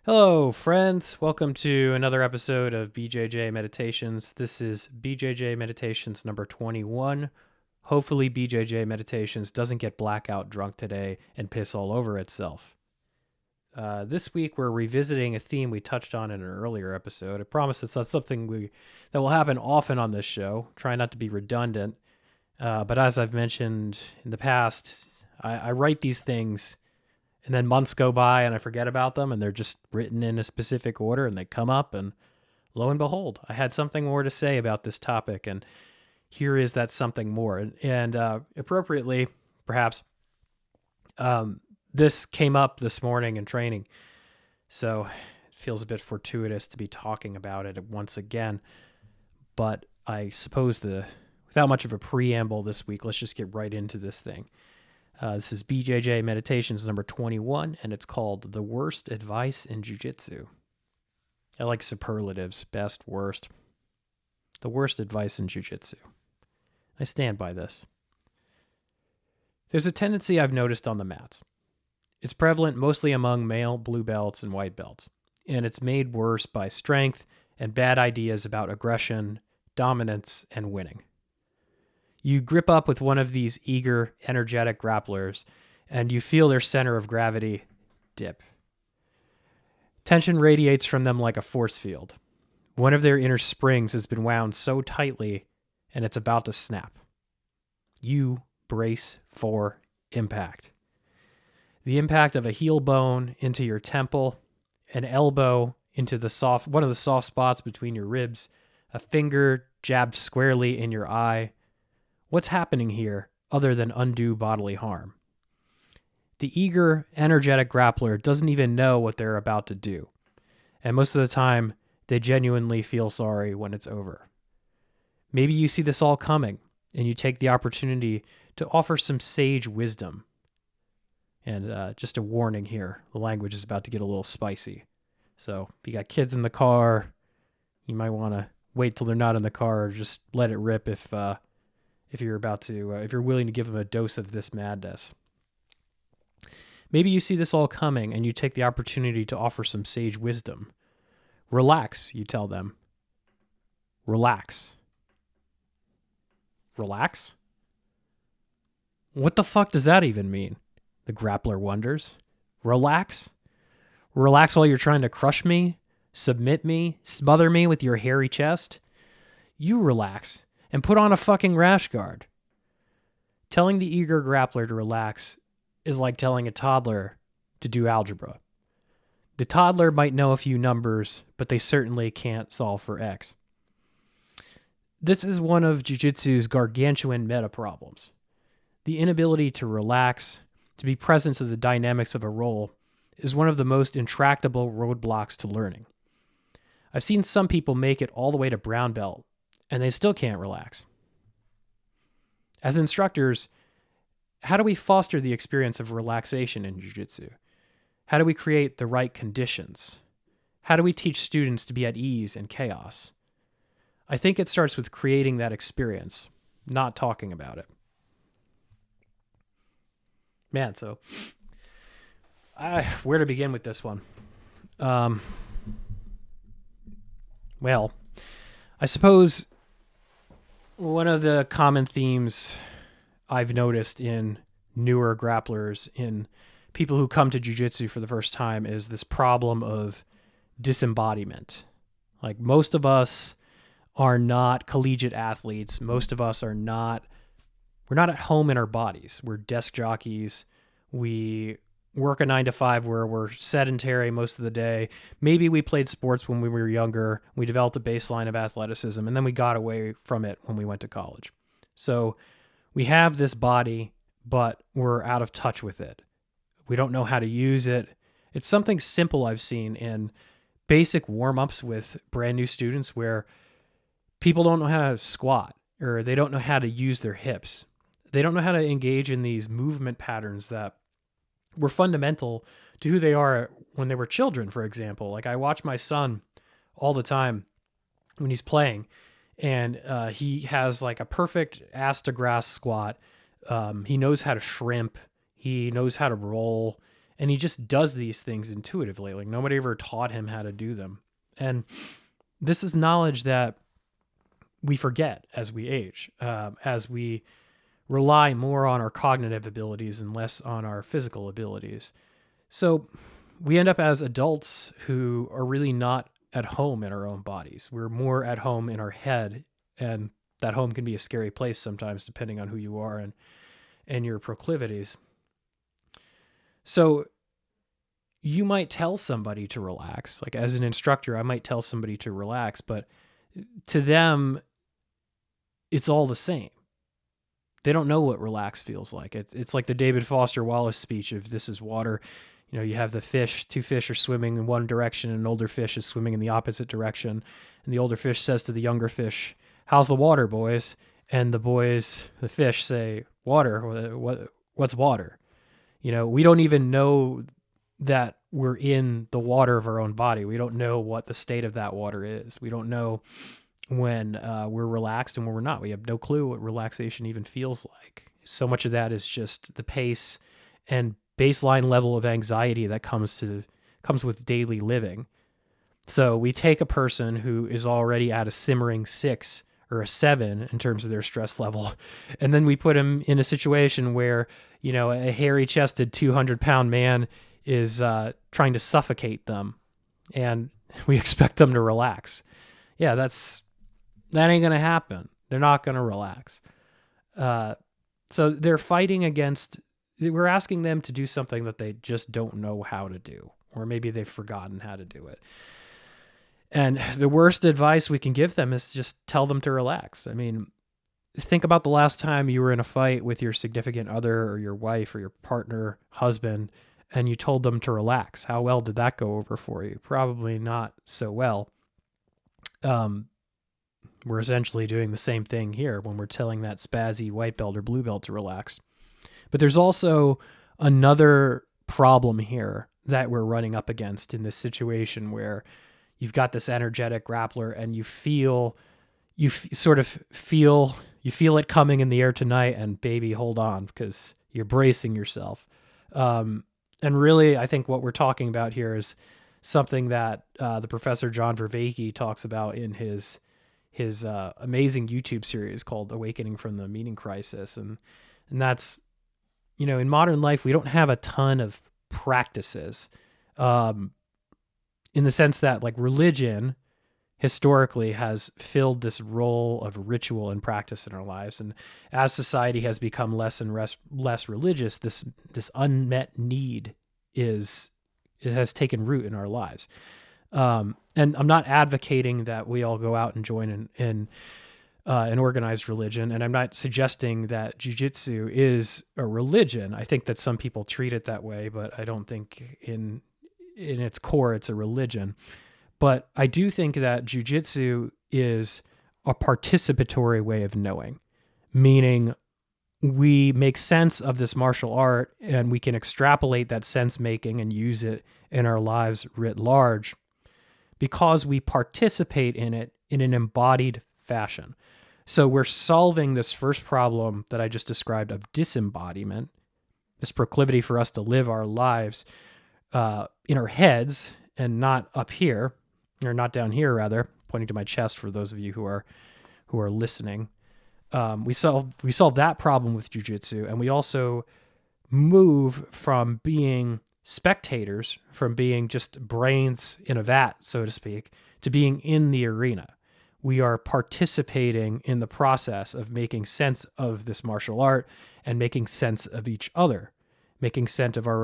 Hello, friends. Welcome to another episode of BJJ Meditations. This is BJJ Meditations number 21. Hopefully, BJJ Meditations doesn't get blackout drunk today and piss all over itself. This week, we're revisiting a theme we touched on in an earlier episode. I promise it's not something that will happen often on this show. Try not to be redundant. But as I've mentioned in the past, I write these things and then months go by and I forget about them and they're just written in a specific order and they come up and lo and behold, I had something more to say about this topic and here is that something more. And appropriately, perhaps, this came up this morning in training. So it feels a bit fortuitous to be talking about it once again. But I suppose without much of a preamble this week, let's just get right into this thing. This is BJJ Meditations number 21, and it's called The Worst Advice in Jiu Jitsu. I like superlatives, best, worst. The worst advice in Jiu Jitsu. I stand by this. There's a tendency I've noticed on the mats. It's prevalent mostly among male blue belts and white belts, and it's made worse by strength and bad ideas about aggression, dominance, and winning. You grip up with one of these eager, energetic grapplers, and you feel their center of gravity dip. Tension radiates from them like a force field. One of their inner springs has been wound so tightly, and it's about to snap. You brace for impact. The impact of a heel bone into your temple, an elbow into one of the soft spots between your ribs, a finger jabbed squarely in your eye. What's happening here other than undue bodily harm? The eager, energetic grappler doesn't even know what they're about to do. And most of the time, they genuinely feel sorry when it's over. Maybe you see this all coming, and you take the opportunity to offer some sage wisdom. And just a warning here, the language is about to get a little spicy. So if you got kids in the car, you might want to wait till they're not in the car, or just let it rip if you're willing to give them a dose of this madness. Maybe you see this all coming and you take the opportunity to offer some sage wisdom. Relax, you tell them. Relax. Relax? What the fuck does that even mean? The grappler wonders. Relax? Relax while you're trying to crush me, submit me, smother me with your hairy chest? You relax. And put on a fucking rash guard. Telling the eager grappler to relax is like telling a toddler to do algebra. The toddler might know a few numbers, but they certainly can't solve for X. This is one of Jiu-Jitsu's gargantuan meta problems. The inability to relax, to be present to the dynamics of a role, is one of the most intractable roadblocks to learning. I've seen some people make it all the way to brown belt, and they still can't relax. As instructors, how do we foster the experience of relaxation in Jiu-Jitsu? How do we create the right conditions? How do we teach students to be at ease in chaos? I think it starts with creating that experience, not talking about it. Man, so where to begin with this one? Well, I suppose one of the common themes I've noticed in newer grapplers, in people who come to jiu-jitsu for the first time, is this problem of disembodiment. Like, most of us are not collegiate athletes. Most of us we're not at home in our bodies. We're desk jockeys. We work a 9-to-5 where we're sedentary most of the day. Maybe we played sports when we were younger. We developed a baseline of athleticism, and then we got away from it when we went to college. So we have this body, but we're out of touch with it. We don't know how to use it. It's something simple I've seen in basic warm-ups with brand new students where people don't know how to squat, or they don't know how to use their hips. They don't know how to engage in these movement patterns that were fundamental to who they are when they were children, for example. Like, I watch my son all the time when he's playing, and he has like a perfect ass to grass squat. He knows how to shrimp. He knows how to roll. And he just does these things intuitively. Like nobody ever taught him how to do them. And this is knowledge that we forget as we age, as we rely more on our cognitive abilities and less on our physical abilities. So we end up as adults who are really not at home in our own bodies. We're more at home in our head, and that home can be a scary place sometimes, depending on who you are and your proclivities. So you might tell somebody to relax. Like as an instructor, I might tell somebody to relax, but to them, it's all the same. They don't know what relax feels like. It's like the David Foster Wallace speech of "This is water." You know, you have the fish, two fish are swimming in one direction, and an older fish is swimming in the opposite direction. And the older fish says to the younger fish, "How's the water, boys?" And the fish say, "Water? What's water?" You know, we don't even know that we're in the water of our own body. We don't know what the state of that water is. We don't know when we're relaxed and when we're not. We have no clue what relaxation even feels like. So much of that is just the pace and baseline level of anxiety that comes with daily living. So we take a person who is already at a simmering 6 or a 7 in terms of their stress level, and then we put him in a situation where, you know, a hairy-chested 200-pound man is trying to suffocate them, and we expect them to relax. Yeah, that ain't going to happen. They're not going to relax. So they're fighting against, we're asking them to do something that they just don't know how to do, or maybe they've forgotten how to do it. And the worst advice we can give them is just tell them to relax. I mean, think about the last time you were in a fight with your significant other or your wife or your partner, husband, and you told them to relax. How well did that go over for you? Probably not so well. We're essentially doing the same thing here when we're telling that spazzy white belt or blue belt to relax. But there's also another problem here that we're running up against in this situation where you've got this energetic grappler and you feel it coming in the air tonight, and baby, hold on, because you're bracing yourself. And really, I think what we're talking about here is something that the Professor John Vervaeke talks about in his amazing YouTube series called Awakening from the Meaning Crisis. And that's, you know, in modern life, we don't have a ton of practices, in the sense that like religion historically has filled this role of ritual and practice in our lives. And as society has become less and less religious, this unmet need has taken root in our lives. And I'm not advocating that we all go out and join in an organized religion. And I'm not suggesting that Jiu Jitsu is a religion. I think that some people treat it that way, but I don't think in its core, it's a religion. But I do think that Jiu Jitsu is a participatory way of knowing, meaning we make sense of this martial art and we can extrapolate that sense making and use it in our lives writ large because we participate in it in an embodied fashion. So we're solving this first problem that I just described of disembodiment, this proclivity for us to live our lives in our heads and not up here, or not down here rather, pointing to my chest for those of you who are listening. We solve that problem with Jiu Jitsu, and we also move from being spectators, from being just brains in a vat, so to speak, to being in the arena. We are participating in the process of making sense of this martial art and making sense of each other, making sense of our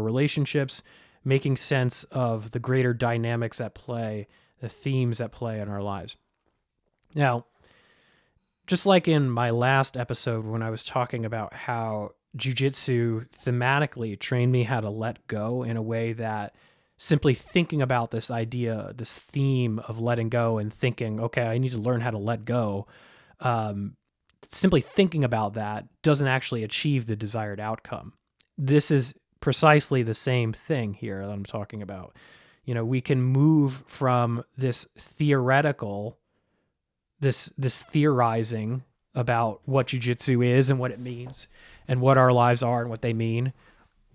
relationships, making sense of the greater dynamics at play, the themes at play in our lives. Now, just like in my last episode when I was talking about how Jiu-Jitsu thematically trained me how to let go in a way that simply thinking about this idea, this theme of letting go and thinking, okay, I need to learn how to let go. Simply thinking about that doesn't actually achieve the desired outcome. This is precisely the same thing here that I'm talking about. You know, we can move from this theoretical, this theorizing about what jiu-jitsu is and what it means and what our lives are and what they mean,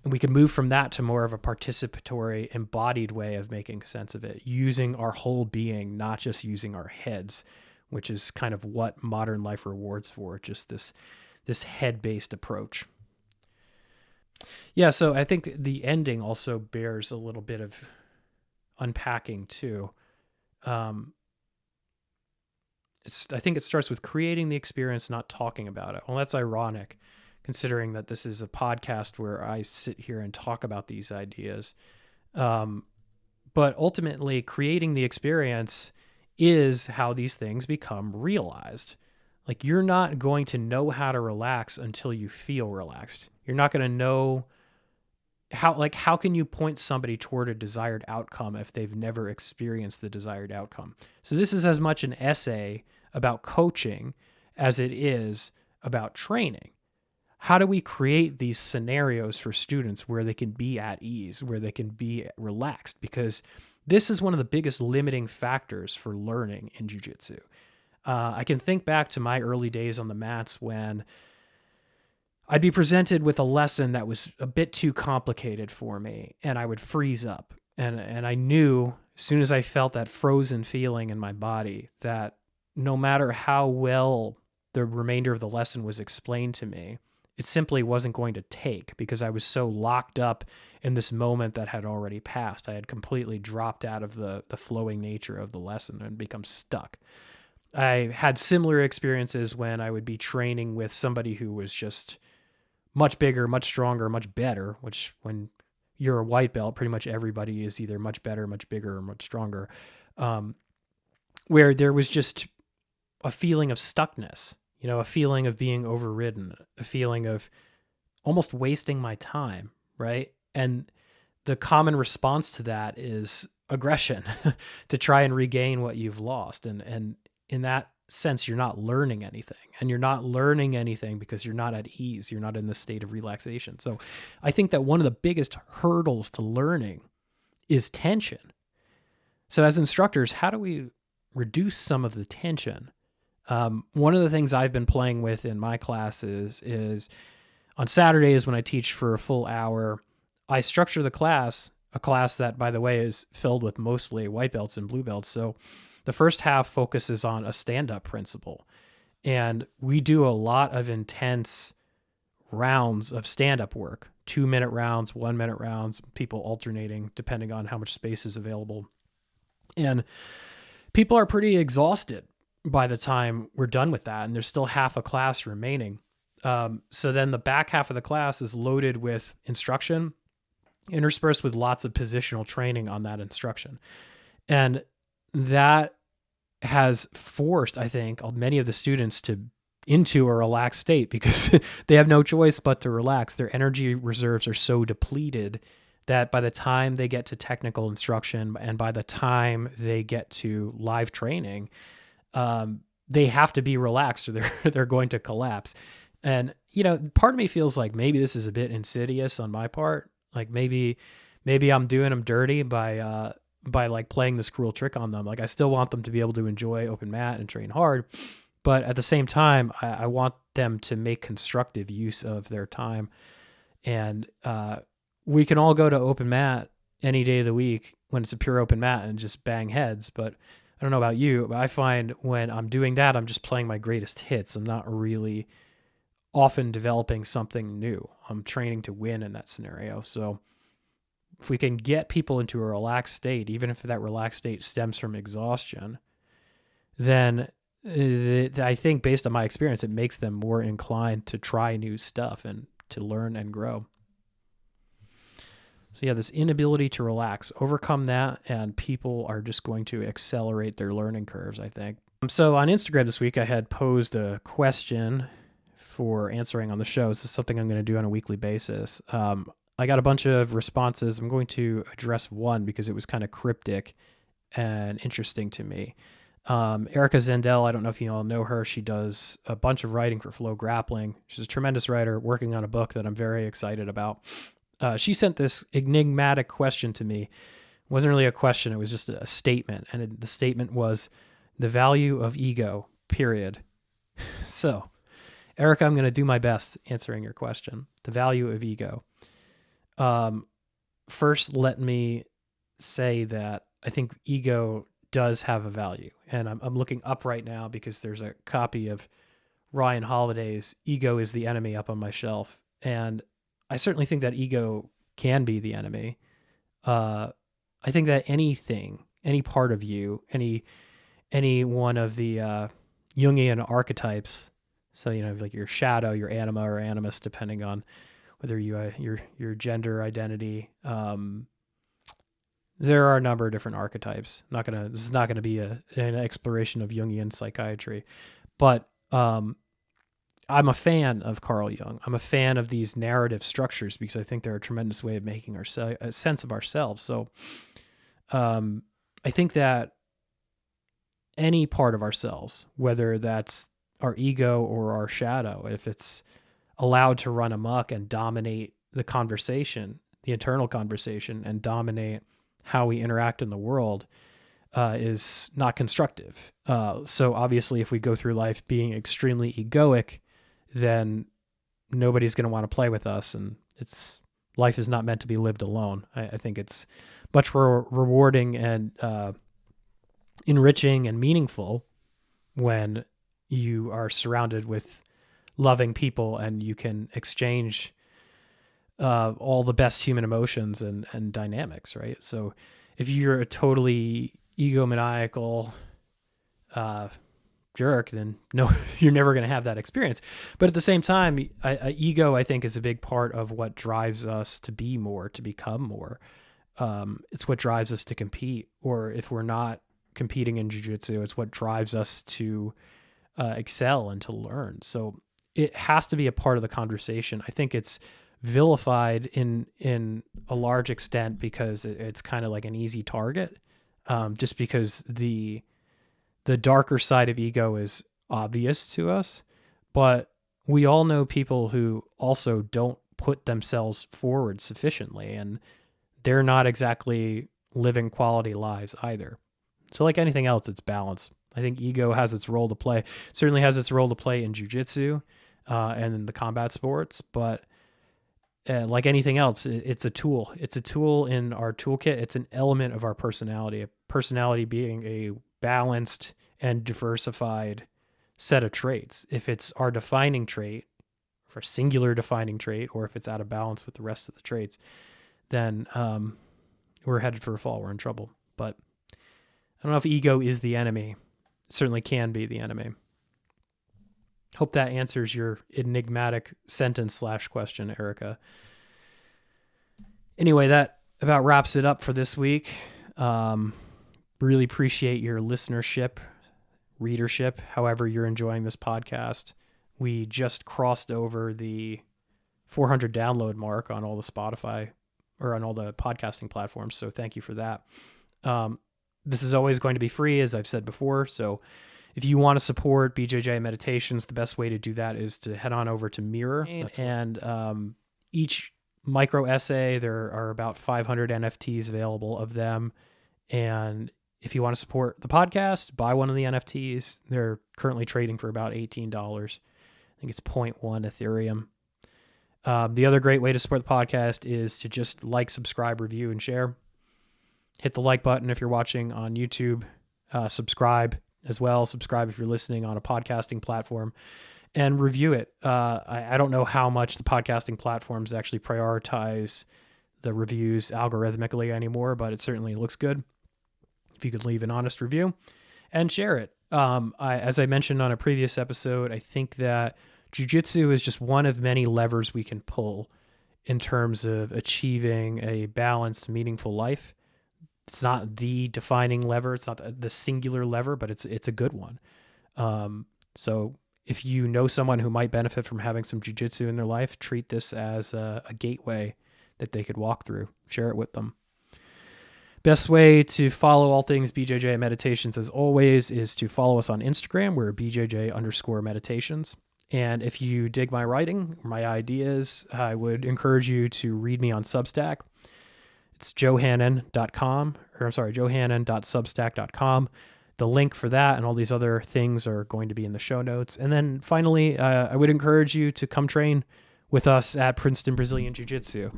And we can move from that to more of a participatory, embodied way of making sense of it, using our whole being, not just using our heads, which is kind of what modern life rewards for, just this head-based approach. Yeah, so I think the ending also bears a little bit of unpacking too. I think it starts with creating the experience, not talking about it. Well, that's ironic, considering that this is a podcast where I sit here and talk about these ideas. But ultimately, creating the experience is how these things become realized. Like, you're not going to know how to relax until you feel relaxed. You're not going to know how can you point somebody toward a desired outcome if they've never experienced the desired outcome? So this is as much an essay about coaching as it is about training. How do we create these scenarios for students where they can be at ease, where they can be relaxed? Because this is one of the biggest limiting factors for learning in jiu-jitsu. I can think back to my early days on the mats when I'd be presented with a lesson that was a bit too complicated for me, and I would freeze up. And I knew as soon as I felt that frozen feeling in my body that no matter how well the remainder of the lesson was explained to me, it simply wasn't going to take, because I was so locked up in this moment that had already passed. I had completely dropped out of the flowing nature of the lesson and become stuck. I had similar experiences when I would be training with somebody who was just much bigger, much stronger, much better, which when you're a white belt, pretty much everybody is either much better, much bigger, or much stronger, where there was just a feeling of stuckness, a feeling of being overridden, a feeling of almost wasting my time, right? And the common response to that is aggression to try and regain what you've lost. And in that sense, you're not learning anything. And you're not learning anything because you're not at ease. You're not in the state of relaxation. So I think that one of the biggest hurdles to learning is tension. So as instructors, how do we reduce some of the tension? One of the things I've been playing with in my classes is on Saturdays when I teach for a full hour, I structure the class, a class that, by the way, is filled with mostly white belts and blue belts. So the first half focuses on a stand-up principle. And we do a lot of intense rounds of stand-up work, 2-minute rounds, 1-minute rounds, people alternating depending on how much space is available. And people are pretty exhausted by the time we're done with that, and there's still half a class remaining. So then the back half of the class is loaded with instruction, interspersed with lots of positional training on that instruction. And that has forced, I think, many of the students into a relaxed state because they have no choice but to relax. Their energy reserves are so depleted that by the time they get to technical instruction and by the time they get to live training, they have to be relaxed or they're going to collapse. And, part of me feels like maybe this is a bit insidious on my part. Like maybe I'm doing them dirty by like playing this cruel trick on them. Like I still want them to be able to enjoy open mat and train hard, but at the same time, I want them to make constructive use of their time. And we can all go to open mat any day of the week when it's a pure open mat and just bang heads. But I don't know about you, but I find when I'm doing that, I'm just playing my greatest hits. I'm not really often developing something new. I'm training to win in that scenario. So if we can get people into a relaxed state, even if that relaxed state stems from exhaustion, then I think based on my experience, it makes them more inclined to try new stuff and to learn and grow. So yeah, this inability to relax, overcome that, and people are just going to accelerate their learning curves, I think. So on Instagram this week, I had posed a question for answering on the show. This is something I'm going to do on a weekly basis. I got a bunch of responses. I'm going to address one because it was kind of cryptic and interesting to me. Erica Zendel, I don't know if you all know her. She does a bunch of writing for Flow Grappling. She's a tremendous writer working on a book that I'm very excited about. She sent this enigmatic question to me. It wasn't really a question. It was just a statement. And the statement was the value of ego, period. So, Erica, I'm going to do my best answering your question. The value of ego. First, let me say that I think ego does have a value. And I'm looking up right now because there's a copy of Ryan Holiday's Ego is the Enemy up on my shelf. And I certainly think that ego can be the enemy. I think that anything, any part of you, any one of the Jungian archetypes, so like your shadow, your anima or animus, depending on whether you your gender identity. There are a number of different archetypes. This is not gonna be an exploration of Jungian psychiatry, but I'm a fan of Carl Jung. I'm a fan of these narrative structures because I think they're a tremendous way of making a sense of ourselves. So I think that any part of ourselves, whether that's our ego or our shadow, if it's allowed to run amok and dominate the conversation, the internal conversation, and dominate how we interact in the world, is not constructive. So obviously, if we go through life being extremely egoic, then nobody's going to want to play with us, and life is not meant to be lived alone. I think it's much more rewarding and enriching and meaningful when you are surrounded with loving people and you can exchange all the best human emotions and dynamics, right? So if you're a totally egomaniacal jerk, then no, you're never going to have that experience. But at the same time, ego, I think, is a big part of what drives us to be more, to become more. It's what drives us to compete, or if we're not competing in jiu-jitsu, it's what drives us to excel and to learn. So it has to be a part of the conversation. I think it's vilified in a large extent because it's kind of like an easy target, just because the darker side of ego is obvious to us, but we all know people who also don't put themselves forward sufficiently, and they're not exactly living quality lives either. So like anything else, it's balance. I think ego has its role to play. Certainly has its role to play in jiu-jitsu and in the combat sports, but like anything else, it's a tool. It's a tool in our toolkit. It's an element of our personality. A personality being a balanced and diversified set of traits. If it's our defining trait, or singular defining trait, or if it's out of balance with the rest of the traits, then we're headed for a fall. We're in trouble. But I don't know if ego is the enemy. It certainly can be the enemy. Hope that answers your enigmatic sentence / question, Erica. Anyway, that about wraps it up for this week. Really appreciate your listenership, readership, however you're enjoying this podcast. We just crossed over the 400 download mark on all the Spotify or on all the podcasting platforms. So thank you for that. This is always going to be free, as I've said before. So if you want to support BJJ Meditations, the best way to do that is to head on over to Mirror. And each micro essay, there are about 500 NFTs available of them. And if you want to support the podcast, buy one of the NFTs. They're currently trading for about $18. I think it's 0.1 Ethereum. The other great way to support the podcast is to just like, subscribe, review, and share. Hit the like button if you're watching on YouTube. Subscribe as well. Subscribe if you're listening on a podcasting platform, and review it. I don't know how much the podcasting platforms actually prioritize the reviews algorithmically anymore, but it certainly looks good if you could leave an honest review and share it. As I mentioned on a previous episode, I think that jiu-jitsu is just one of many levers we can pull in terms of achieving a balanced, meaningful life. It's not the defining lever. It's not the singular lever, but it's a good one. So if you know someone who might benefit from having some jiu-jitsu in their life, treat this as a gateway that they could walk through. Share it with them. Best way to follow all things BJJ Meditations, as always, is to follow us on Instagram. We're BJJ_meditations. And if you dig my writing, my ideas, I would encourage you to read me on Substack. It's johannon.substack.com. The link for that and all these other things are going to be in the show notes. And then finally, I would encourage you to come train with us at Princeton Brazilian Jiu Jitsu.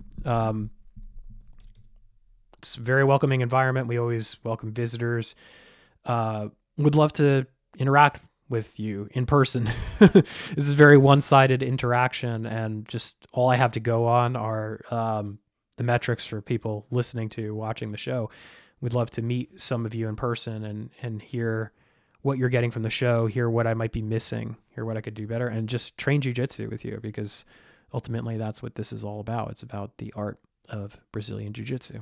It's a very welcoming environment. We always welcome visitors. Would love to interact with you in person. This is very one-sided interaction, and just all I have to go on are the metrics for people listening to, watching the show. We'd love to meet some of you in person and hear what you're getting from the show, hear what I might be missing, hear what I could do better, and just train jiu-jitsu with you, because ultimately that's what this is all about. It's about the art of Brazilian jiu-jitsu.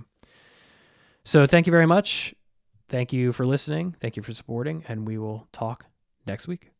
So thank you very much. Thank you for listening. Thank you for supporting, and we will talk next week.